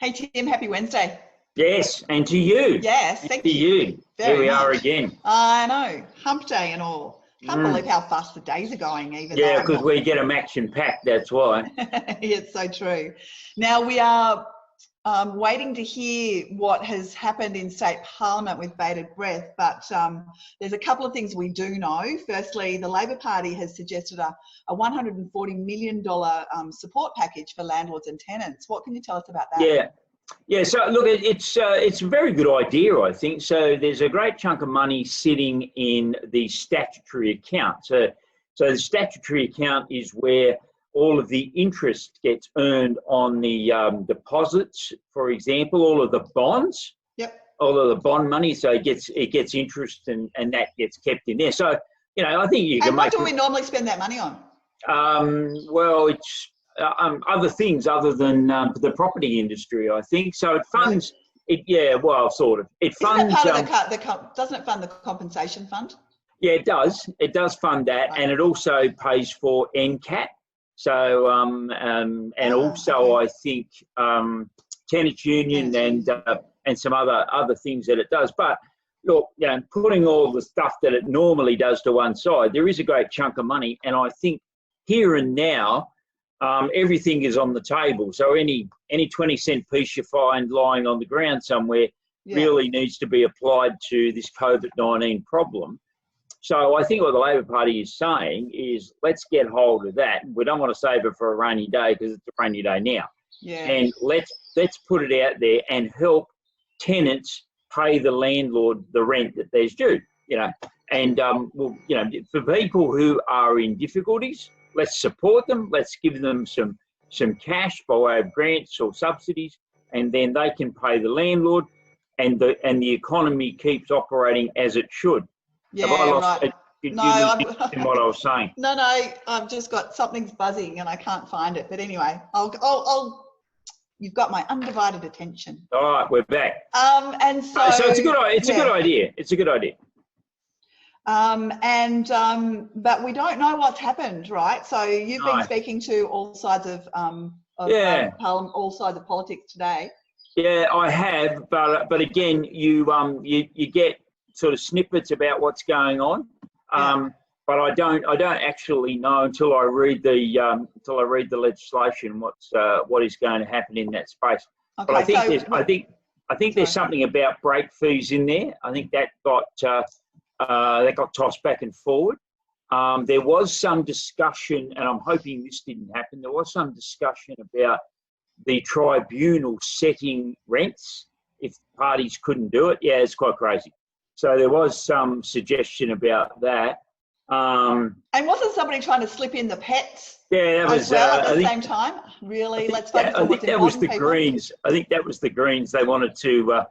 Hey Tim, happy Wednesday. Yes, and to you. Yes, thank To you. you. Very Here we are much. again. I know, hump day and all. Can't believe how fast the days are going, even though Yeah, I'm because not. we get them action packed, that's why. It's so true. Now we are waiting to hear what has happened in state parliament with bated breath, but there's a couple of things we do know. Firstly, the Labor Party has suggested a $140 million support package for landlords and tenants. What can you tell us about that? Yeah. So look, it's a very good idea, I think. So there's a great chunk of money sitting in the statutory account. So the statutory account is where all of the interest gets earned on the deposits, for example, all of the bonds. Yep. All of the bond money. So it gets interest and that gets kept in there. So I think you can and make. What do we normally spend that money on? Well, it's other things other than the property industry, I think. So it funds it. Yeah, well, sort of. It funds. Isn't that part of doesn't it fund the compensation fund? Yeah, it does. It does fund that, and it also pays for NCAT. So and also I think tenants union and some other things that it does. But look, putting all the stuff that it normally does to one side, there is a great chunk of money, and I think here and now, everything is on the table. So any 20-cent piece you find lying on the ground somewhere really needs to be applied to this COVID-19 problem. So I think what the Labor Party is saying is, let's get hold of that. We don't want to save it for a rainy day because it's a rainy day now. Yeah. And let's put it out there and help tenants pay the landlord the rent that there's due. And for people who are in difficulties, let's support them. Let's give them some cash by way of grants or subsidies, and then they can pay the landlord, and the economy keeps operating as it should. Yeah, right. Did you listen what I was saying? No, I've just got something's buzzing and I can't find it. But anyway, you've got my undivided attention. All right, we're back. And so it's a good idea. It's a good idea. But we don't know what's happened, right? So you've been speaking to all sides of Parliament, all sides of politics today. Yeah, I have, but again, you get sort of snippets about what's going on, but I don't actually know until I read the legislation what is going to happen in that space. Okay, but I think there's something about break fees in there. I think that got tossed back and forward. There was some discussion, and I'm hoping this didn't happen. There was some discussion about the tribunal setting rents if parties couldn't do it. Yeah, it's quite crazy. So there was some suggestion about that. And wasn't somebody trying to slip in the pets? Yeah, that was at the same time. Really, let's focus on what's important. That was the Greens. I think that was the Greens. They wanted to,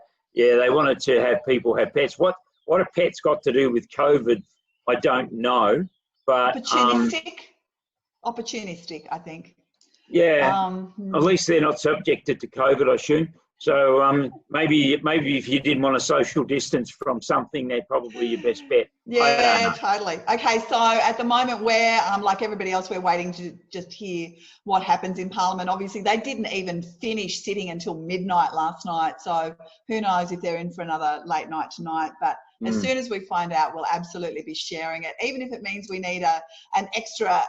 have people have pets. What have pets got to do with COVID? I don't know. But opportunistic, I think. Yeah. At least they're not subjected to COVID, I assume. So maybe if you didn't want a social distance from something, they're probably your best bet. Yeah, totally. Okay, so at the moment we're, like everybody else, we're waiting to just hear what happens in Parliament. Obviously, they didn't even finish sitting until midnight last night. So who knows if they're in for another late night tonight. But as soon as we find out, we'll absolutely be sharing it, even if it means we need an extra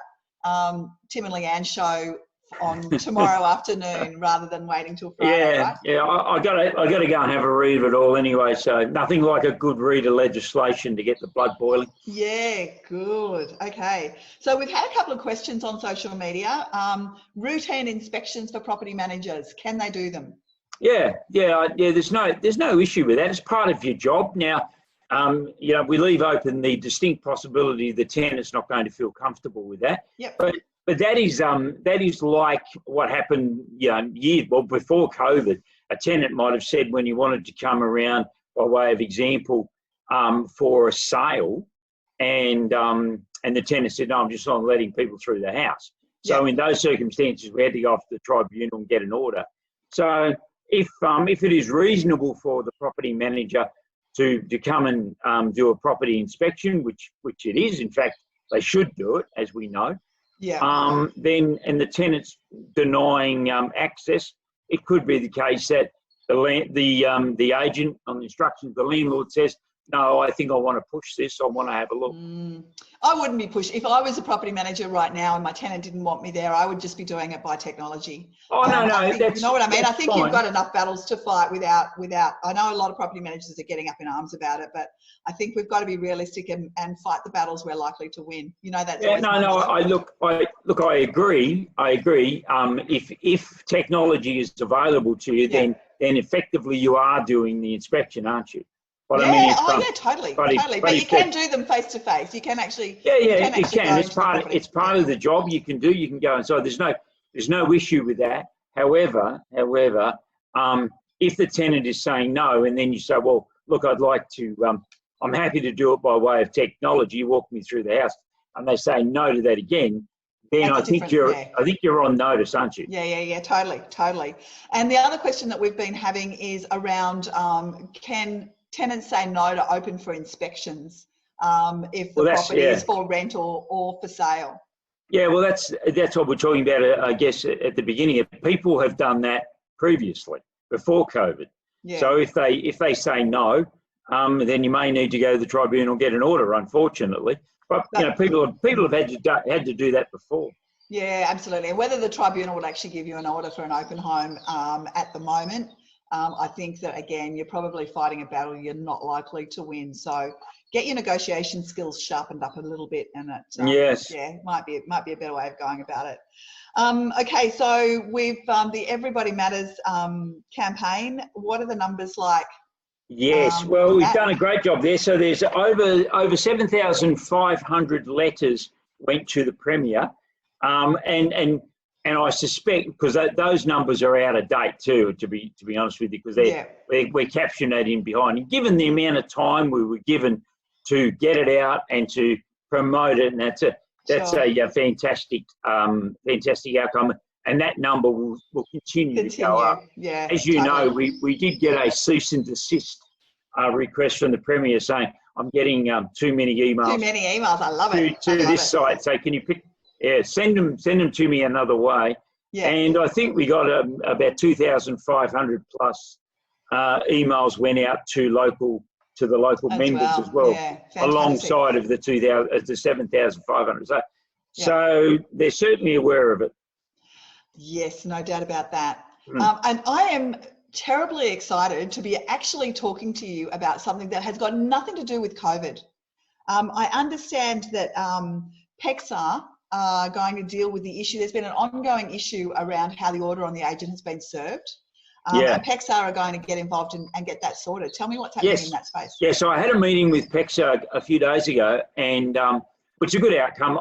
Tim and Leanne show on tomorrow afternoon rather than waiting till Friday, right? Yeah. I got to go and have a read of it all anyway. So nothing like a good read of legislation to get the blood boiling. Yeah, good. Okay. So we've had a couple of questions on social media. Routine inspections for property managers, can they do them? Yeah. There's no issue with that. It's part of your job. Now, we leave open the distinct possibility the tenant's not going to feel comfortable with that. Yep. But that is like what happened, before COVID. A tenant might have said when you wanted to come around, by way of example, for a sale, and the tenant said, no, I'm just not letting people through the house. So in those circumstances, we had to go off to the tribunal and get an order. So if it is reasonable for the property manager to come and do a property inspection, which it is, in fact, they should do it, as we know. Then the tenant's denying access, it could be the case that the agent on the instructions, the landlord says, no, I think I want to push this. I want to have a look. I wouldn't be pushed. If I was a property manager right now and my tenant didn't want me there, I would just be doing it by technology. Oh, no, you know what I mean? I think fine. You've got enough battles to fight without, I know a lot of property managers are getting up in arms about it, but I think we've got to be realistic and fight the battles we're likely to win. You know, that's I agree. If technology is available to you, then effectively you are doing the inspection, aren't you? But Totally. But you can do them face to face. You can actually. You can. It's part of the job you can do. You can go inside. There's no issue with that. However, if the tenant is saying no, and then you say, well, look, I'd like to. I'm happy to do it by way of technology. You walk me through the house, and they say no to that again. Then I think you're on notice, aren't you? Yeah, totally. And the other question that we've been having is around can tenants say no to open for inspections if the property is for rent or for sale? Yeah, well, that's what we're talking about, I guess, at the beginning. People have done that previously, before COVID. Yeah. So if they say no, then you may need to go to the tribunal and get an order, unfortunately. But people have had to do that before. Yeah, absolutely. And whether the tribunal would actually give you an order for an open home at the moment, I think that, again, you're probably fighting a battle you're not likely to win. So get your negotiation skills sharpened up a little bit, and it might be a better way of going about it. Okay, so with the Everybody Matters campaign, what are the numbers like? Yes, well, we've done a great job there. So there's over 7,500 letters went to the Premier, and I suspect, because those numbers are out of date too, to be honest with you, because we're capturing that in behind. And given the amount of time we were given to get it out and to promote it, and that's a fantastic outcome. And that number will continue to go up. Yeah, as you know, we did get a cease and desist request from the Premier saying, I'm getting too many emails. Too many emails. I love it. To this site. So can you send them to me another way. Yeah. And I think we got about 2,500 plus emails went out to the local members as well, alongside of the 7,500. So they're certainly aware of it. Yes, no doubt about that. And I am terribly excited to be actually talking to you about something that has got nothing to do with COVID. I understand that pecks are going to deal with the issue. There's been an ongoing issue around how the order on the agent has been served. And pecks are going to get involved and get that sorted. Tell me what's happening in that space. Yeah, so I had a meeting with pecks a few days ago, and which is a good outcome.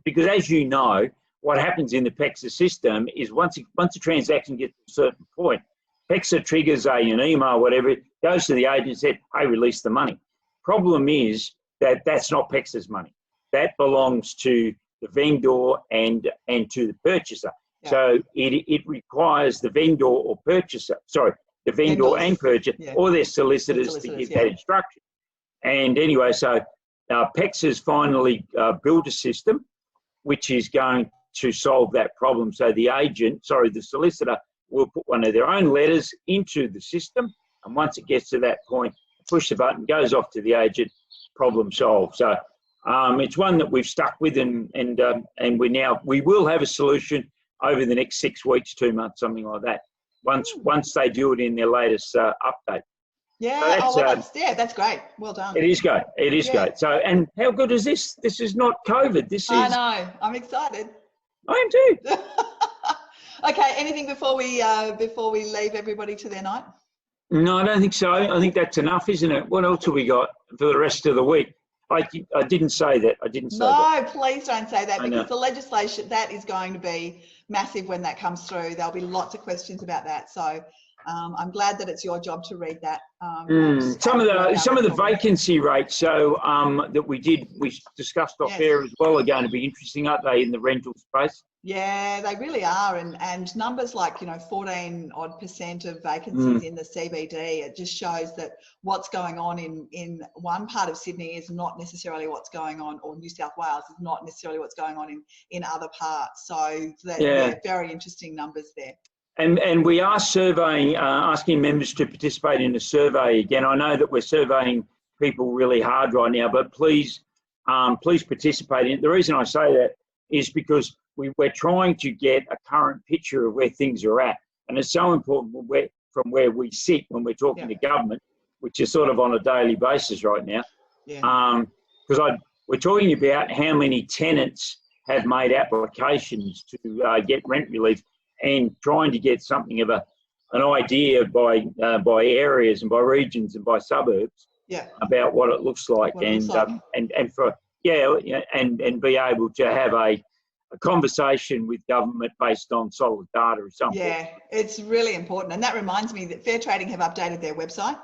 Because as you know, what happens in the PEXA system is once a transaction gets to a certain point, PEXA triggers an email, whatever, it goes to the agent and said, hey, release the money. Problem is that that's not PEXA's money. That belongs to the vendor and to the purchaser. Yeah. So it requires the vendor or purchaser, the vendor and purchaser, or their solicitors to give that instruction. And anyway, so PEXA's finally built a system which is going to solve that problem. So the solicitor will put one of their own letters into the system, and once it gets to that point, push the button, goes off to the agent, problem solved. So it's one that we've stuck with, and we will have a solution over the next 6 weeks, 2 months, something like that. Once they do it in their latest update. Yeah, so that's great. Well done. It is great. It is great. So, and how good is this? This is not COVID. I know. I'm excited. I am too. Okay. Anything before we leave everybody to their night? No, I don't think so. I think that's enough, isn't it? What else have we got for the rest of the week? I didn't say that. No, please don't say that, because the legislation, that is going to be massive when that comes through. There'll be lots of questions about that. So I'm glad that it's your job to read that. Some of the vacancy rates, so that we discussed off air as well, are going to be interesting, aren't they, in the rental space? Yeah, they really are, and numbers like 14% of vacancies in the CBD. It just shows that what's going on in one part of Sydney is not necessarily what's going on, or New South Wales is not necessarily what's going on in other parts. So they're very interesting numbers there. And we are surveying, asking members to participate in a survey again. I know that we're surveying people really hard right now, but please, please participate in it. The reason I say that is because we're trying to get a current picture of where things are at. And it's so important from where we sit when we're talking to government, which is sort of on a daily basis right now. Because we're talking about how many tenants have made applications to get rent relief, and trying to get something of an idea by areas and by regions and by suburbs about what it looks like, and be able to have a conversation with government based on solid data or something. Yeah, it's really important. And that reminds me that Fair Trading have updated their website.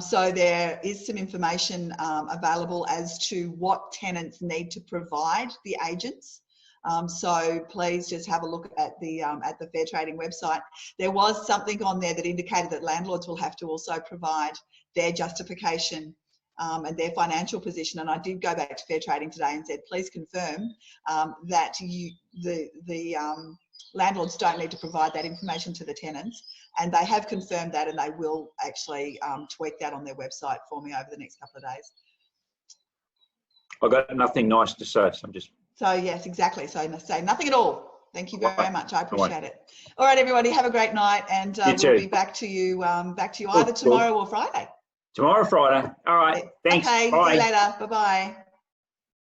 So there is some information available as to what tenants need to provide the agents. So please just have a look at the Fair Trading website. There was something on there that indicated that landlords will have to also provide their justification and their financial position. And I did go back to Fair Trading today and said, please confirm that the landlords don't need to provide that information to the tenants. And they have confirmed that, and they will actually tweak that on their website for me over the next couple of days. I've got nothing nice to say, so I'm just... So yes, exactly. So I must say nothing at all. Thank you very much. I appreciate it. All right, everybody, have a great night, and we'll be back to you either tomorrow or Friday. Tomorrow, Friday. All right. Thanks. Okay. Bye. See you later. Bye-bye.